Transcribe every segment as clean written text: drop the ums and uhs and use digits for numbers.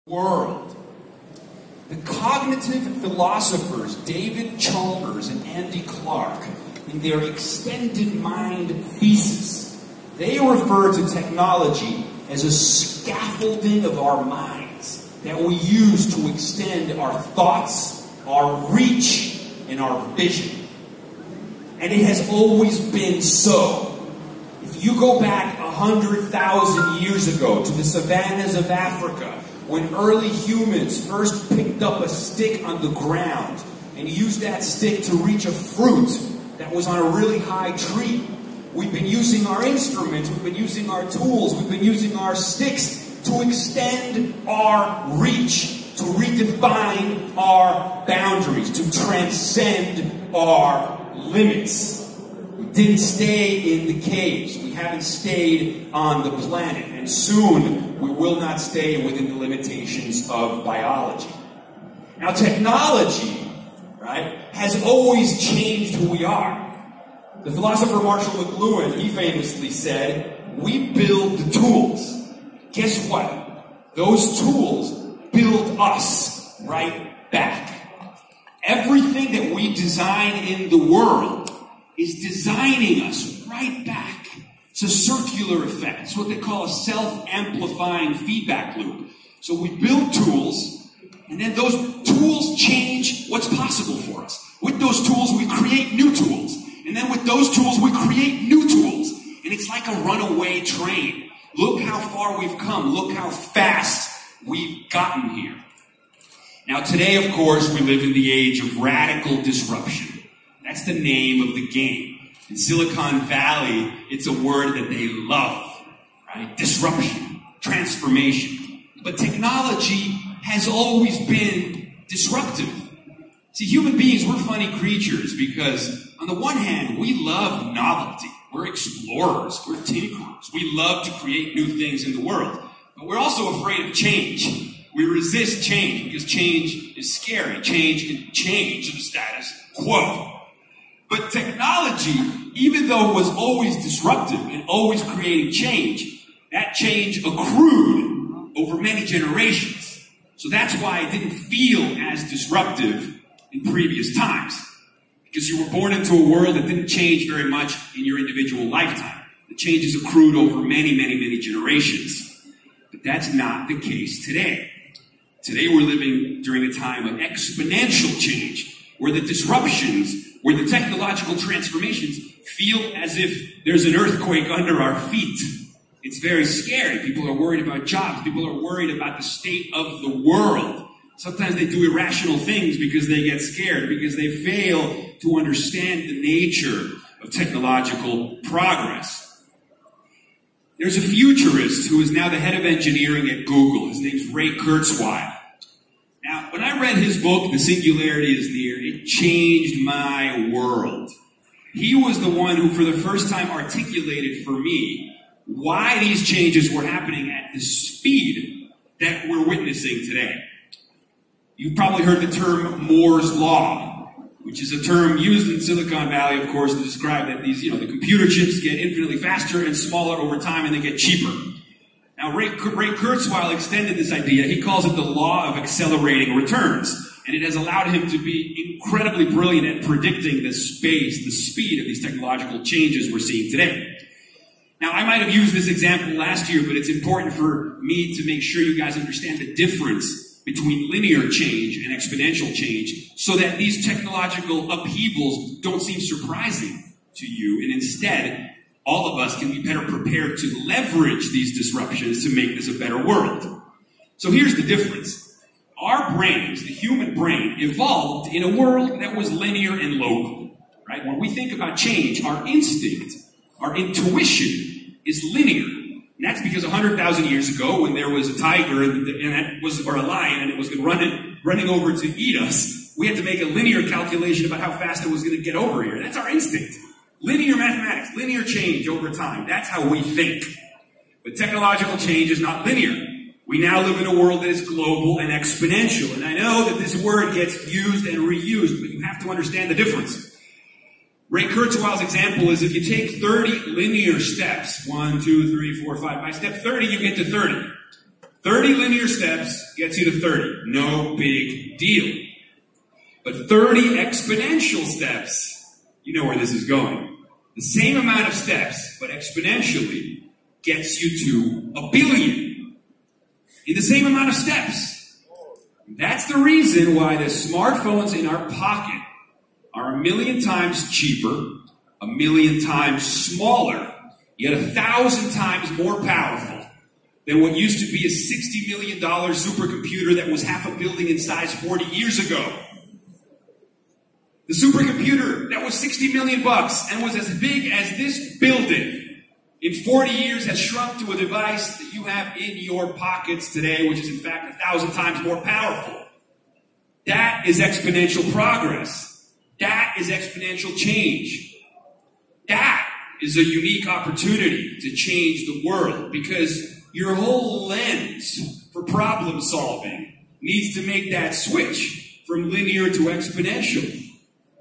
world. The cognitive philosophers David Chalmers and Andy Clark, in their extended mind thesis, they refer to technology as a scaffolding of our minds that we use to extend our thoughts, our reach, and our vision. And it has always been so. If you go back 100,000 years ago to the savannas of Africa, when early humans first picked up a stick on the ground and used that stick to reach a fruit that was on a really high tree, we've been using our instruments, we've been using our tools, we've been using our sticks to extend our reach, to redefine our boundaries, to transcend our limits. We didn't stay in the caves. We haven't stayed on the planet. And soon, we will not stay within the limitations of biology. Now, technology, right, has always changed who we are. The philosopher Marshall McLuhan, he famously said, "We build the tools." Guess what? Those tools build us right back. Everything that we design in the world is designing us right back. It's a circular effect. It's what they call a self-amplifying feedback loop. So we build tools, and then those tools change what's possible for us. With those tools, we create new tools. And then with those tools, we create new tools. And it's like a runaway train. Look how far we've come. Look how fast we've gotten here. Now today, of course, we live in the age of radical disruption. That's the name of the game. In Silicon Valley, it's a word that they love, right? Disruption, transformation. But technology has always been disruptive. See, human beings, we're funny creatures because on the one hand, we love novelty. We're explorers. We're tinkerers. We love to create new things in the world. But we're also afraid of change. We resist change because change is scary. Change can change the status quo. But technology, even though it was always disruptive and always creating change, that change accrued over many generations. So that's why it didn't feel as disruptive in previous times. Because you were born into a world that didn't change very much in your individual lifetime. The changes accrued over many, many, many generations. But that's not the case today. Today we're living during a time of exponential change, where the disruptions, where the technological transformations feel as if there's an earthquake under our feet. It's very scary. People are worried about jobs. People are worried about the state of the world. Sometimes they do irrational things because they get scared, because they fail to understand the nature of technological progress. There's a futurist who is now the head of engineering at Google. His name's Ray Kurzweil. Now, when I read his book, The Singularity is Near, it changed my world. He was the one who, for the first time, articulated for me why these changes were happening at the speed that we're witnessing today. You've probably heard the term Moore's Law, which is a term used in Silicon Valley, of course, to describe that these, the computer chips get infinitely faster and smaller over time and they get cheaper. Now, Ray Kurzweil extended this idea. He calls it the law of accelerating returns. And it has allowed him to be incredibly brilliant at predicting the speed of these technological changes we're seeing today. Now, I might have used this example last year, but it's important for me to make sure you guys understand the difference between linear change and exponential change so that these technological upheavals don't seem surprising to you, and instead, all of us can be better prepared to leverage these disruptions to make this a better world. So here's the difference. Our brains, the human brain, evolved in a world that was linear and local, right? When we think about change, our instinct, our intuition is linear. And that's because 100,000 years ago, when there was a tiger or a lion and it was running over to eat us, we had to make a linear calculation about how fast it was going to get over here. That's our instinct. Linear mathematics, linear change over time. That's how we think. But technological change is not linear. We now live in a world that is global and exponential. And I know that this word gets used and reused, but you have to understand the difference. Ray Kurzweil's example is if you take 30 linear steps, 1, 2, 3, 4, 5, by step 30 you get to 30. 30 linear steps gets you to 30. No big deal. But 30 exponential steps, you know where this is going. The same amount of steps, but exponentially, gets you to a billion. In the same amount of steps. That's the reason why the smartphones in our pocket are 1,000,000 times cheaper, 1,000,000 times smaller, yet 1,000 times more powerful than what used to be a $60 million supercomputer that was half a building in size 40 years ago. The supercomputer that was 60 million bucks and was as big as this building in 40 years has shrunk to a device that you have in your pockets today, which is in fact 1,000 times more powerful. That is exponential progress. That is exponential change. That is a unique opportunity to change the world, because your whole lens for problem solving needs to make that switch from linear to exponential.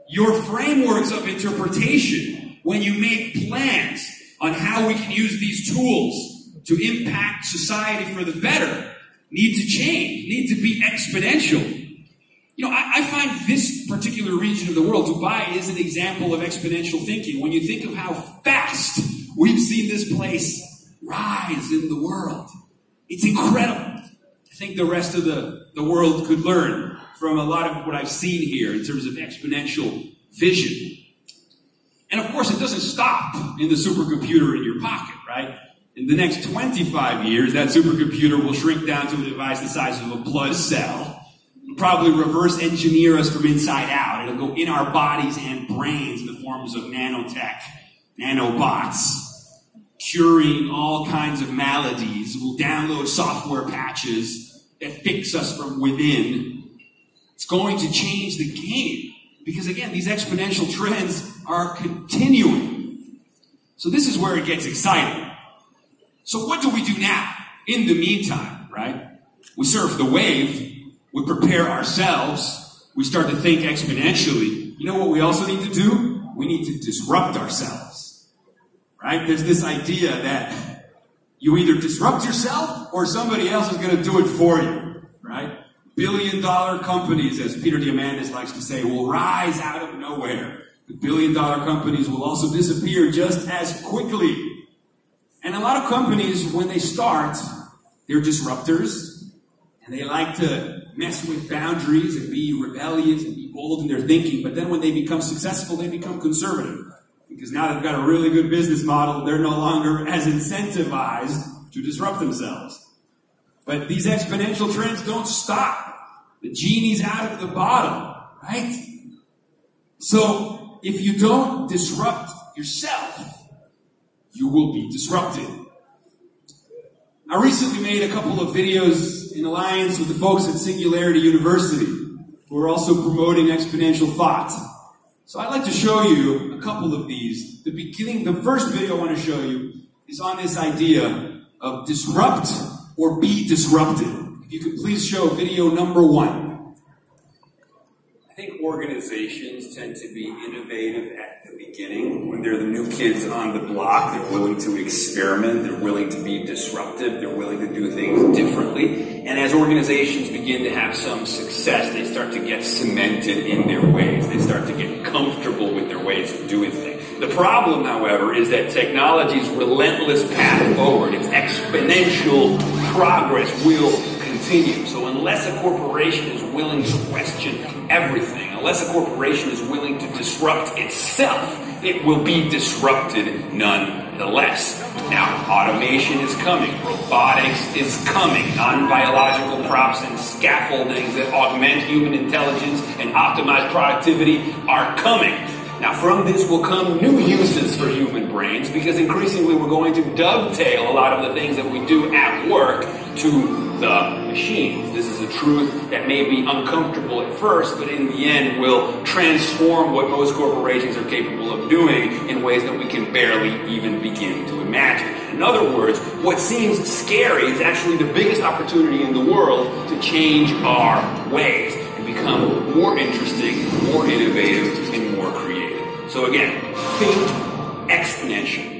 Your frameworks of interpretation, when you make plans on how we can use these tools to impact society for the better, need to change, need to be exponential. You know, I find this particular region of the world, Dubai, is an example of exponential thinking. When you think of how fast we've seen this place rise in the world, it's incredible. I think the rest of the world could learn from a lot of what I've seen here in terms of exponential vision. And of course, it doesn't stop in the supercomputer in your pocket, right? In the next 25 years, that supercomputer will shrink down to a device the size of a blood cell. It'll probably reverse engineer us from inside out. It'll go in our bodies and brains in the forms of nanotech, nanobots, curing all kinds of maladies. We'll download software patches that fix us from within. It's going to change the game because, again, these exponential trends are continuing. So this is where it gets exciting. So what do we do now? In the meantime, right? We surf the wave. We prepare ourselves. We start to think exponentially. You know what we also need to do? We need to disrupt ourselves. Right? There's this idea that you either disrupt yourself or somebody else is going to do it for you. Right? Billion-dollar companies, as Peter Diamandis likes to say, will rise out of nowhere. The billion-dollar companies will also disappear just as quickly. And a lot of companies, when they start, they're disruptors, and they like to mess with boundaries and be rebellious and be bold in their thinking. But then when they become successful, they become conservative. Because now they've got a really good business model, they're no longer as incentivized to disrupt themselves. But these exponential trends don't stop. The genie's out of the bottle, right? So if you don't disrupt yourself, you will be disrupted. I recently made a couple of videos in alliance with the folks at Singularity University, who are also promoting exponential thought. So I'd like to show you a couple of these. The first video I want to show you is on this idea of disrupt or be disrupted. If you could please show video number 1. I think organizations tend to be innovative at the beginning. When they're the new kids on the block, they're willing to experiment, they're willing to be disruptive, they're willing to do things differently. And as organizations begin to have some success, they start to get cemented in their ways. They start to get comfortable with their ways of doing things. The problem, however, is that technology's relentless path forward, its exponential progress will continue. So unless a corporation is willing to question everything, unless a corporation is willing to disrupt itself, it will be disrupted nonetheless. Now, automation is coming, robotics is coming, non-biological props and scaffoldings that augment human intelligence and optimize productivity are coming. Now, from this will come new uses for human brains, because increasingly we're going to dovetail a lot of the things that we do at work to the machines. This is a truth that may be uncomfortable at first, but in the end will transform what most corporations are capable of doing in ways that we can barely even begin to imagine. In other words, what seems scary is actually the biggest opportunity in the world to change our ways and become more interesting, more innovative, and more creative. So again, think exponentially.